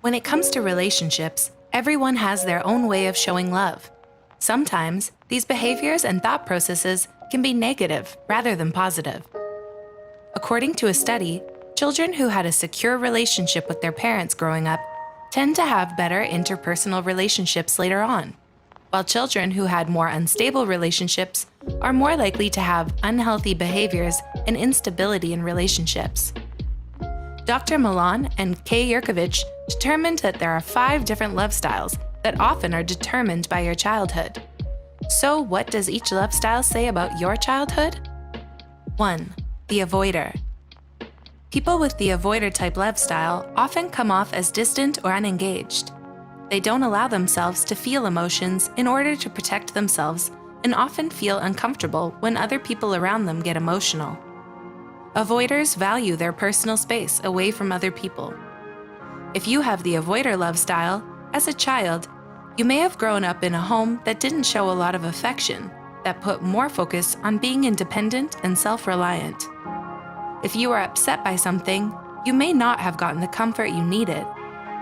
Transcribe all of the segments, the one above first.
When it comes to relationships, everyone has their own way of showing love. Sometimes, these behaviors and thought processes can be negative rather than positive. According to a study, children who had a secure relationship with their parents growing up tend to have better interpersonal relationships later on, while children who had more unstable relationships are more likely to have unhealthy behaviors and instability in relationships. Dr. Milan and K. Yurkovich determined that there are 5 different love styles that often are determined by your childhood. So what does each love style say about your childhood? 1. The avoider. People with the avoider type love style often come off as distant or unengaged. They don't allow themselves to feel emotions in order to protect themselves and often feel uncomfortable when other people around them get emotional. Avoiders value their personal space away from other people. If you have the avoider love style, as a child, you may have grown up in a home that didn't show a lot of affection, that put more focus on being independent and self-reliant. If you are upset by something, you may not have gotten the comfort you needed,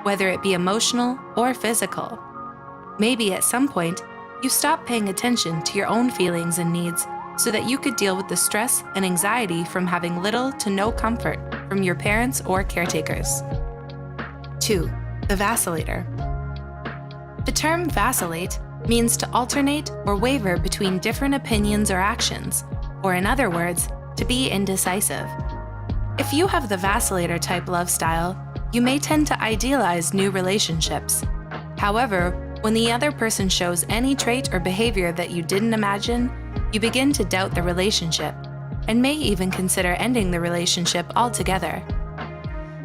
whether it be emotional or physical. Maybe at some point, you stopped paying attention to your own feelings and needs so that you could deal with the stress and anxiety from having little to no comfort from your parents or caretakers. 2. The vacillator. The term vacillate means to alternate or waver between different opinions or actions, or in other words, to be indecisive. If you have the vacillator type love style, you may tend to idealize new relationships. However, when the other person shows any trait or behavior that you didn't imagine, you begin to doubt the relationship, and may even consider ending the relationship altogether.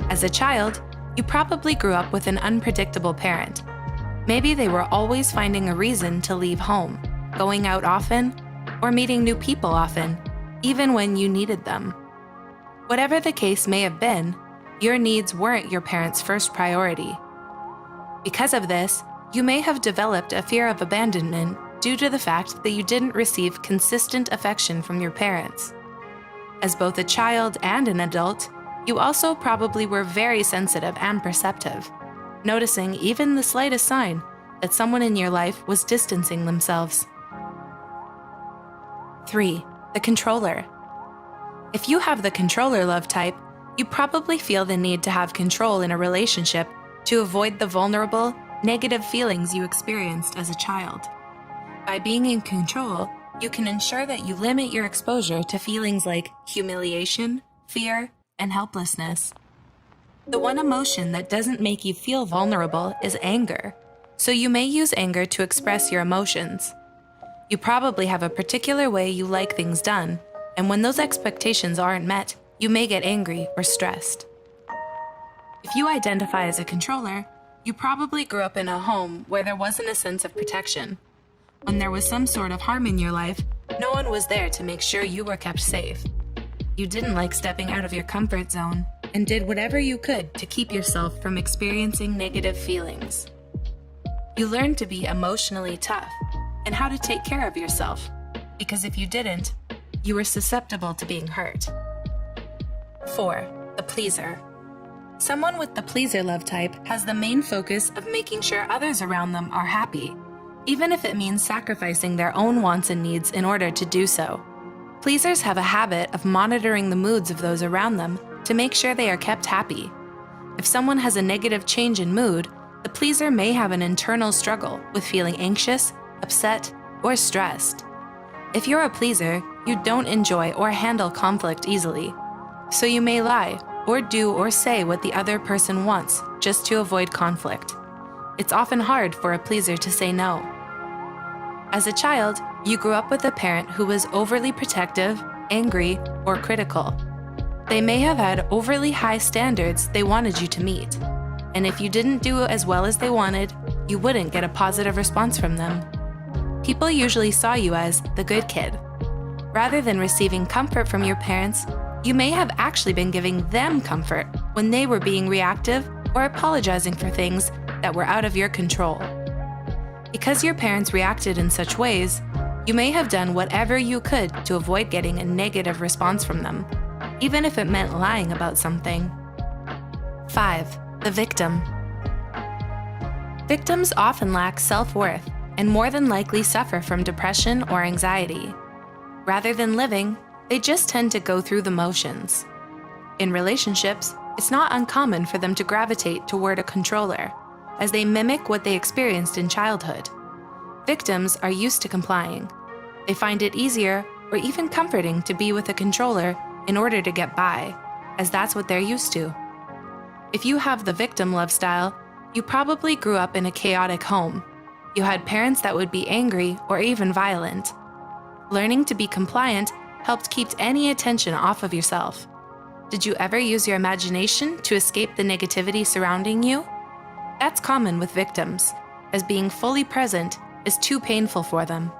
As a child, you probably grew up with an unpredictable parent. Maybe they were always finding a reason to leave home, going out often, or meeting new people often, even when you needed them. Whatever the case may have been, your needs weren't your parents' first priority. Because of this, you may have developed a fear of abandonment due to the fact that you didn't receive consistent affection from your parents. As both a child and an adult, you also probably were very sensitive and perceptive, noticing even the slightest sign that someone in your life was distancing themselves. 3. The controller. If you have the controller love type, you probably feel the need to have control in a relationship to avoid the vulnerable, negative feelings you experienced as a child. By being in control, you can ensure that you limit your exposure to feelings like humiliation, fear, and helplessness. The one emotion that doesn't make you feel vulnerable is anger, so you may use anger to express your emotions. You probably have a particular way you like things done, and when those expectations aren't met, you may get angry or stressed. If you identify as a controller, you probably grew up in a home where there wasn't a sense of protection. When there was some sort of harm in your life, no one was there to make sure you were kept safe. You didn't like stepping out of your comfort zone and did whatever you could to keep yourself from experiencing negative feelings. You learned to be emotionally tough and how to take care of yourself, because if you didn't, you were susceptible to being hurt. 4. The pleaser. Someone with the pleaser love type has the main focus of making sure others around them are happy, even if it means sacrificing their own wants and needs in order to do so. Pleasers have a habit of monitoring the moods of those around them to make sure they are kept happy. If someone has a negative change in mood, the pleaser may have an internal struggle with feeling anxious, upset, or stressed. If you're a pleaser, you don't enjoy or handle conflict easily, so you may lie or do or say what the other person wants just to avoid conflict. It's often hard for a pleaser to say no. As a child, you grew up with a parent who was overly protective, angry, or critical. They may have had overly high standards they wanted you to meet, and if you didn't do as well as they wanted, you wouldn't get a positive response from them. People usually saw you as the good kid. Rather than receiving comfort from your parents, you may have actually been giving them comfort when they were being reactive or apologizing for things that were out of your control. Because your parents reacted in such ways, you may have done whatever you could to avoid getting a negative response from them, even if it meant lying about something. 5. The victim. Victims often lack self-worth and more than likely suffer from depression or anxiety. Rather than living, they just tend to go through the motions. In relationships, it's not uncommon for them to gravitate toward a controller, as they mimic what they experienced in childhood. Victims are used to complying. They find it easier or even comforting to be with a controller in order to get by, as that's what they're used to. If you have the victim love style, you probably grew up in a chaotic home. You had parents that would be angry or even violent. Learning to be compliant helped keep any attention off of yourself. Did you ever use your imagination to escape the negativity surrounding you? That's common with victims, as being fully present is too painful for them.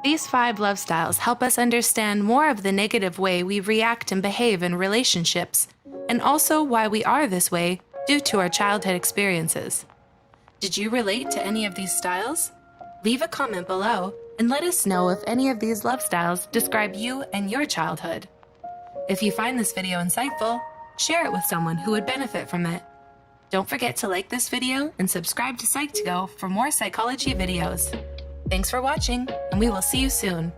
These 5 love styles help us understand more of the negative way we react and behave in relationships, and also why we are this way due to our childhood experiences. Did you relate to any of these styles? Leave a comment below and let us know if any of these love styles describe you and your childhood. If you find this video insightful, share it with someone who would benefit from it. Don't forget to like this video and subscribe to Psych2Go for more psychology videos. Thanks for watching, and we will see you soon.